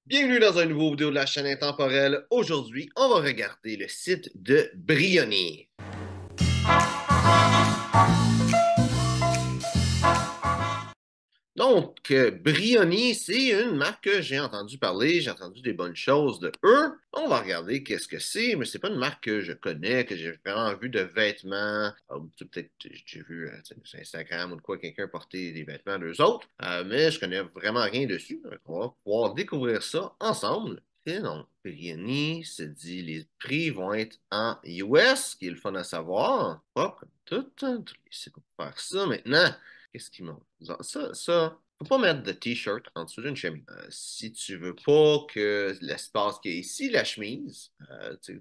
Bienvenue dans un nouveau vidéo de la chaîne Intemporelle. Aujourd'hui, on va regarder le site de Brioni. Donc, Brioni, c'est une marque que j'ai entendu parler, j'ai entendu des bonnes choses de eux. On va regarder qu'est-ce que c'est, mais c'est pas une marque que je connais, que j'ai vraiment vu de vêtements. Peut-être j'ai vu sur Instagram ou de quoi quelqu'un porter des vêtements d'eux autres, mais je connais vraiment rien dessus. Donc, on va pouvoir découvrir ça ensemble. Et donc, Brioni se dit les prix vont être en US, ce qui est le fun à savoir. Pas comme tout, hein, tous les sites vont faire ça maintenant. Qu'est-ce qu'ils m'ont? Faut pas mettre de t-shirt en dessous d'une chemise. Si tu veux pas que l'espace qui est ici, la chemise,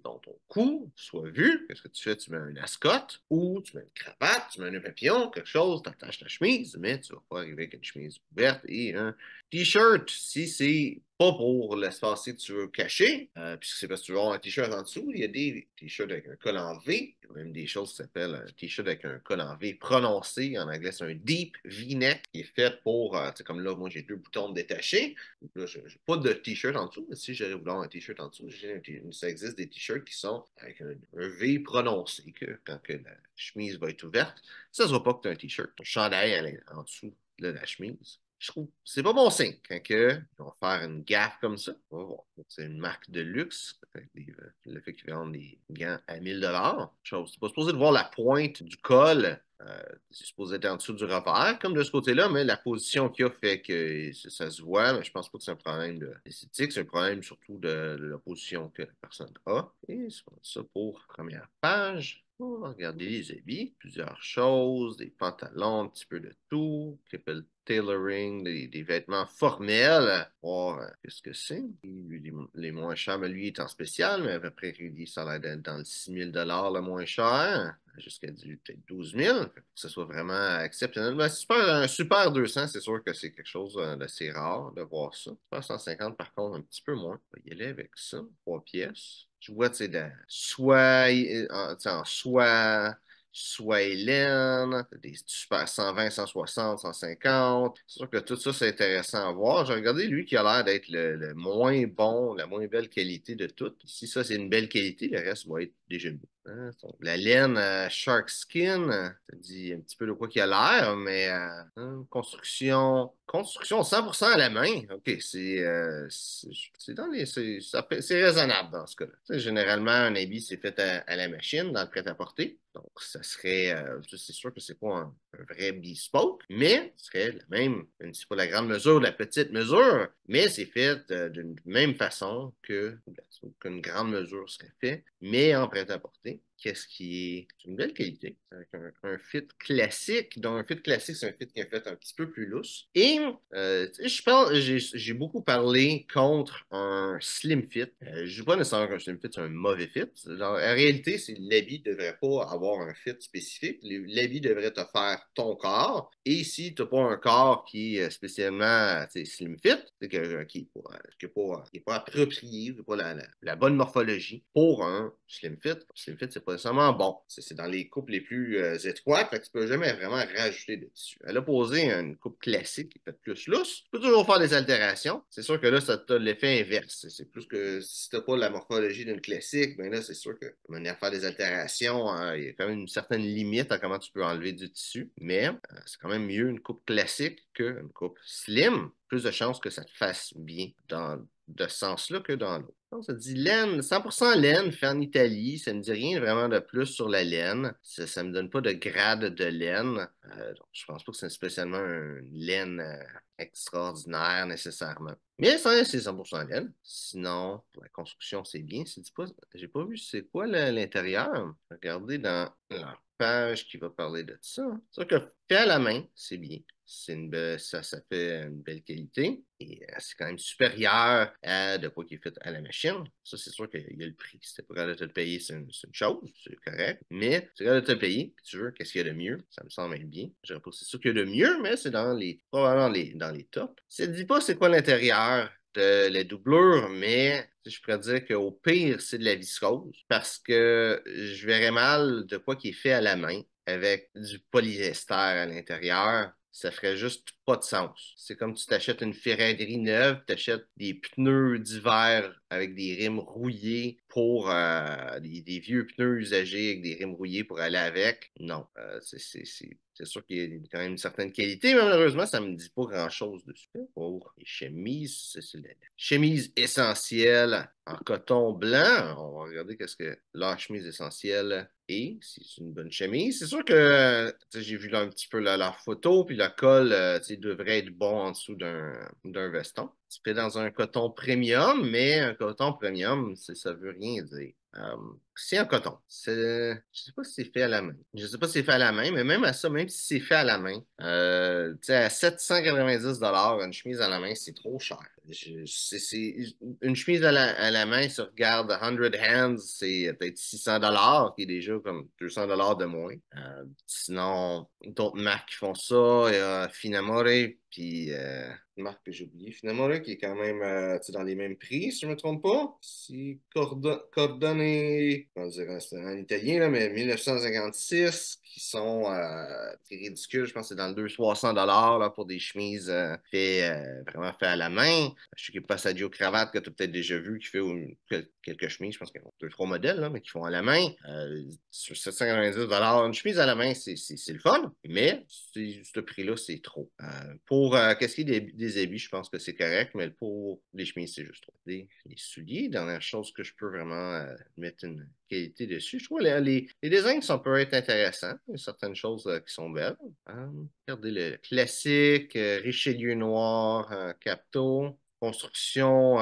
dans ton cou, soit vu, qu'est-ce que tu fais? Tu mets un ascot ou tu mets une cravate, tu mets un nœud papillon, quelque chose, tu attaches ta chemise, mais tu vas pas arriver avec une chemise ouverte et un t-shirt. Si c'est pas pour l'espace que tu veux cacher, puisque c'est parce que tu veux avoir un t-shirt en dessous, il y a des t-shirts avec un col en V, il y a même des choses qui s'appellent un t-shirt avec un col en V prononcé, en anglais c'est un deep V-neck, qui est fait pour, comme là, moi j'ai deux boutons détachés, donc là, je n'ai pas de t-shirt en dessous, mais si j'aurais voulu avoir un t-shirt en dessous, ça existe des t-shirts qui sont avec un V prononcé, que quand que la chemise va être ouverte, ça ne sera pas que tu as un t-shirt, ton chandail en dessous de la chemise. Je trouve que c'est pas bon signe quand ils vont faire une gaffe comme ça. On va voir. C'est une marque de luxe. Le fait qu'ils vendent des gants à 1000 $. C'est pas supposé de voir la pointe du col. C'est supposé être en dessous du revers, comme de ce côté-là, mais la position qu'il y a fait que ça se voit. Mais je pense pas que c'est un problème d'esthétique. C'est un problème surtout de la position que la personne a. Et c'est ça pour la première page. On va regarder les habits, plusieurs choses, des pantalons, un petit peu de tout, qui appelle tailoring, des vêtements formels. Voir qu'est-ce que c'est. Les moins chers, mais lui il est en spécial, mais à peu près, ça a l'air d'être dans le 6 000 $ le moins cher, jusqu'à peut-être 12 000, que ce soit vraiment exceptionnel. Ben, un super 200, c'est sûr que c'est quelque chose d'assez rare de voir ça. Super 150, par contre, un petit peu moins. On va y aller avec ça, 3 pièces. Je vois, tu sais, en soie Hélène, des super 120, 160, 150. C'est sûr que tout ça, c'est intéressant à voir. J'ai regardé lui qui a l'air d'être le moins bon, la moins belle qualité de tout. Si ça, c'est une belle qualité, le reste va être déjà mieux. Hein? La laine Shark Skin, ça dit un petit peu de quoi qu'il a l'air, mais construction 100% à la main. OK, c'est dans les, c'est raisonnable dans ce cas-là. Tu sais, généralement, un habit, c'est fait à la machine, dans le prêt-à-porter. Donc, ça serait, c'est sûr que c'est pas un vrai bespoke, mais ce serait la même, c'est pas la grande mesure, la petite mesure, mais c'est fait d'une même façon qu'une grande mesure serait faite, mais en prêt-à-porter. Qu'est-ce qui est une belle qualité, avec un fit classique. Donc, un fit classique, c'est un fit qui est fait un petit peu plus lousse. Et j'ai beaucoup parlé contre un slim fit. Je ne dis pas nécessairement qu'un slim fit, c'est un mauvais fit. En réalité, l'habit ne devrait pas avoir un fit spécifique. L'habit devrait te faire ton corps. Et si tu n'as pas un corps qui est spécialement slim fit, qui n'est pas approprié, qui n'est pas la bonne morphologie pour un slim fit. Slim fit, c'est pas nécessairement bon. C'est dans les coupes les plus étroites, fait que tu peux jamais vraiment rajouter de tissu. À l'opposé, une coupe classique qui est peut-être plus lousse, tu peux toujours faire des altérations. C'est sûr que là, ça a l'effet inverse. C'est plus que si tu n'as pas la morphologie d'une classique, ben là, c'est sûr que de manière à faire des altérations, il y a quand même une certaine limite à comment tu peux enlever du tissu. Mais c'est quand même mieux une coupe classique qu'une coupe slim. Plus de chances que ça te fasse bien dans de ce sens-là que dans l'autre. Donc, ça dit laine, 100% laine fait en Italie. Ça ne me dit rien vraiment de plus sur la laine. Ça ne me donne pas de grade de laine. Donc, je pense pas que c'est spécialement une laine extraordinaire nécessairement. Mais ça, c'est 100% laine. Sinon, pour la construction, c'est bien. J'ai pas vu c'est quoi l'intérieur. Regardez dans la page qui va parler de ça. C'est sûr que fait à la main, c'est bien. Ça fait une belle qualité et c'est quand même supérieur à de quoi qui est fait à la machine. Ça, c'est sûr qu'il y a le prix. Si t'es pas capable de te le payer, c'est une chose, c'est correct. Mais si t'es capable de te le payer, puis tu veux, qu'est-ce qu'il y a de mieux? Ça me semble être bien. Je dirais pas que c'est sûr qu'il y a de mieux, mais c'est probablement dans les tops. Ça ne dit pas c'est quoi l'intérieur de la doublure, mais je pourrais dire qu'au pire, c'est de la viscose parce que je verrais mal de quoi qui est fait à la main avec du polyester à l'intérieur. ça ferait juste pas de sens. C'est comme tu t'achètes une Ferrari neuve, tu achètes des pneus d'hiver avec des rimes rouillées pour des vieux pneus usagés avec des rimes rouillées pour aller avec. Non, c'est sûr qu'il y a quand même une certaine qualité, mais malheureusement, ça me dit pas grand-chose dessus. Pour les chemises, c'est la chemise essentielle en coton blanc. On va regarder qu'est-ce que la chemise essentielle est. Si c'est une bonne chemise. C'est sûr que j'ai vu là, un petit peu leur photo, puis le col devrait être bon en dessous d'un veston. Tu fais dans un coton premium, mais un coton premium, ça veut rien dire. C'est un coton. Je sais pas si c'est fait à la main. Je sais pas si c'est fait à la main, mais même à ça, même si c'est fait à la main, tu sais, à 790 une chemise à la main, c'est trop cher. Une chemise à la main, si on regarde 100 Hands, c'est peut-être 600 qui est déjà comme 200 de moins. Sinon, d'autres marques qui font ça, il y a Finamore, puis une marque que j'ai oubliée, Finamore, qui est quand même tu sais, dans les mêmes prix, si je ne me trompe pas. Si Cordone, comment dire, c'est en italien, là, mais 1956, qui sont c'est ridicule, je pense que c'est dans le 200-300 là, pour des chemises vraiment fait à la main. Je sais qu'il y a Passaggio Cravate que tu as peut-être déjà vu, qui fait quelques chemises, je pense qu'il y a deux, trois modèles, là, mais qui font à la main. Sur 790 une chemise à la main, c'est le fun, mais ce prix-là, c'est trop. Pour qu'est-ce qui est des habits, je pense que c'est correct, mais pour les chemises, c'est juste trop. Les souliers, dernière chose que je peux vraiment mettre une qualité dessus. Je trouve les designs peuvent être intéressants. Il y a certaines choses qui sont belles. Regardez le classique, Richelieu noir, Capto. Construction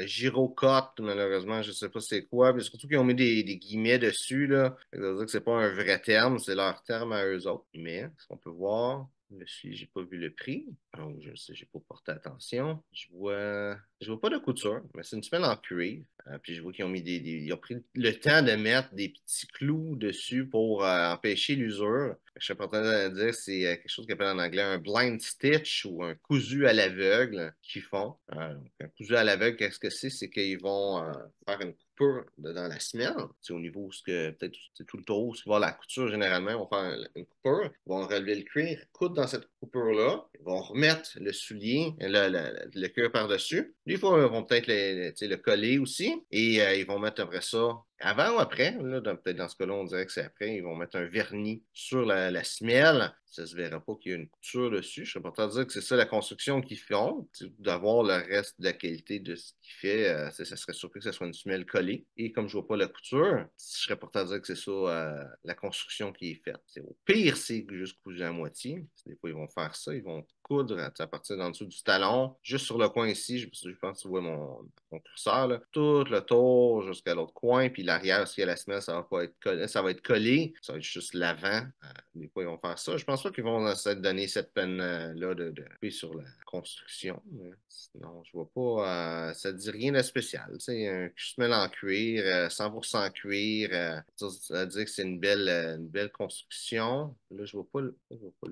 gyrocote, malheureusement, je ne sais pas c'est quoi. Mais surtout qu'ils ont mis des guillemets dessus, là. Ça veut dire que c'est pas un vrai terme, c'est leur terme à eux autres. Mais, ce qu'on peut voir, j'ai pas vu le prix. Donc, je sais, j'ai pas porté attention. Je vois pas de couture, mais c'est une semelle en cuir. Puis je vois qu'ils ont mis ils ont pris le temps de mettre des petits clous dessus pour empêcher l'usure. Je suis pas en train de dire c'est quelque chose qu'on appelle en anglais un blind stitch ou un cousu à l'aveugle qu'ils font. Donc, un cousu à l'aveugle, qu'est-ce que c'est? C'est qu'ils vont faire une coupure dans la semelle. C'est au niveau où peut-être c'est tout le tour, où se voit la couture généralement, ils vont faire une coupure, ils vont relever le cuir, coudre dans cette coupure-là, ils vont remettre le soulier, le cuir par-dessus. Des fois, ils vont peut-être tu sais, le coller aussi et ils vont mettre après ça avant ou après, là, peut-être dans ce cas-là, on dirait que c'est après, ils vont mettre un vernis sur la semelle. Ça ne se verra pas qu'il y a une couture dessus. Je ne serais pas train de dire que c'est ça la construction qu'ils font, d'avoir le reste de la qualité de ce qu'il fait. Ça serait surpris que ce soit une semelle collée. Et comme je ne vois pas la couture, je serais pas train de dire que c'est ça la construction qui est faite. Au pire, c'est juste cousu à moitié. Des fois, ils vont faire ça, ils vont coudre à partir d'en dessous du talon, juste sur le coin ici. Je pense que tu vois mon curseur, là, tout le tour jusqu'à l'autre coin, puis l'arrière, s'il y a la semelle, ça va pas être collé, ça va être collé, ça va être juste l'avant. Des fois, ils vont faire ça. Je pense pas qu'ils vont se donner cette peine-là de couper sur la construction. Sinon, je vois pas, ça dit rien de spécial. C'est un semelle en cuir, 100% cuir, ça veut dire que c'est une belle construction. Là, je vois pas le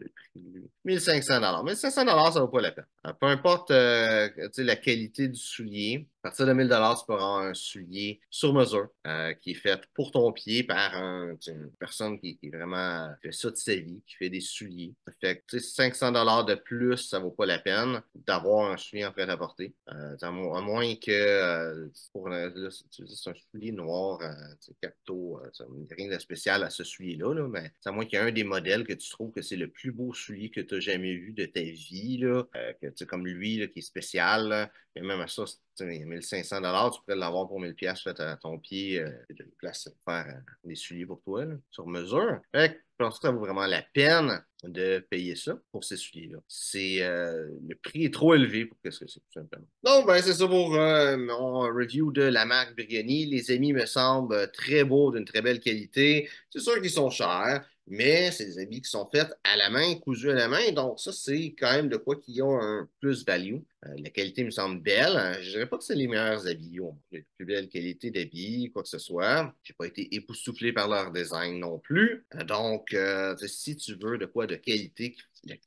prix. 1500 $. 1500 ça vaut pas la peine. Peu importe tu sais, la qualité du soulier, à partir de 1000 tu peux avoir un soulier sur mesure qui est fait pour ton pied par tu sais, une personne qui vraiment fait ça de sa vie, qui fait des souliers. Ça fait que tu sais, 500 $ de plus, ça vaut pas la peine d'avoir un soulier en prêt-à-porter. À moins que là, c'est un soulier noir, tu sais, Capto, rien de spécial à ce soulier-là, là, mais à moins qu'il y ait un des modèles que tu trouves que c'est le plus beau soulier que tu as jamais vu de ta vie, là, que, tu sais, comme lui, là, qui est spécial, là, et même à ça, 1500 tu pourrais l'avoir pour 1000 pièces fait à ton pied, de place pour faire des souliers pour toi, là, sur mesure. Fait que je pense que ça vaut vraiment la peine de payer ça pour ces souliers-là. Le prix est trop élevé pour ce que c'est, tout simplement. Donc, ben, c'est ça pour mon review de la marque Brioni. Les amis me semblent très beaux, d'une très belle qualité. C'est sûr qu'ils sont chers, mais c'est des habits qui sont faits à la main, cousus à la main. Donc, ça, c'est quand même de quoi qui ont un plus-value. La qualité me semble belle. Je dirais pas que c'est les meilleurs habits, ou les plus belles qualités d'habits, quoi que ce soit. J'ai pas été époustouflé par leur design non plus. Donc, si tu veux de quoi de qualité,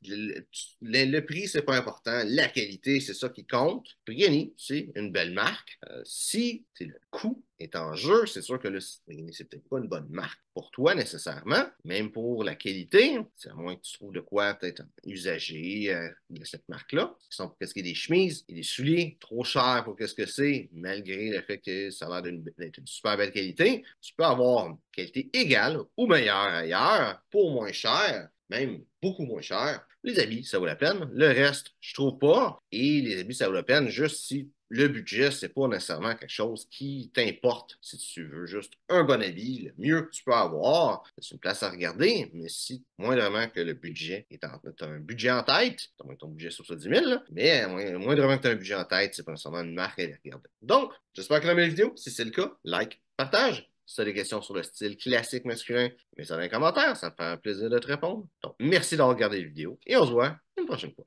le prix, c'est pas important. La qualité, c'est ça qui compte. Pagani, c'est une belle marque. Si le coût est en jeu, c'est sûr que là, c'est peut-être pas une bonne marque pour toi nécessairement, même pour la qualité. C'est à moins que tu trouves de quoi peut-être usagé de cette marque-là. Qui sont pour qu'est-ce qui est des chemises et des souliers, trop cher pour qu'est-ce que c'est, malgré le fait que ça a l'air d'être une super belle qualité. Tu peux avoir une qualité égale ou meilleure ailleurs pour moins cher, même beaucoup moins cher. Les habits, ça vaut la peine. Le reste, je trouve pas. Et les habits, ça vaut la peine juste si le budget, c'est pas nécessairement quelque chose qui t'importe. Si tu veux juste un bon habit, le mieux que tu peux avoir, c'est une place à regarder. Mais si, moindrement que le budget est en, t'as un budget en tête, t'as moins ton budget sur ce 10 000, là, mais moindrement que tu as un budget en tête, c'est pas nécessairement une marque à aller regarder. Donc, j'espère que tu as aimé la vidéo. Si c'est le cas, like, partage. Si tu as des questions sur le style classique masculin, mets ça dans les commentaires, ça me fait un plaisir de te répondre. Donc, merci d'avoir regardé la vidéo et on se voit une prochaine fois.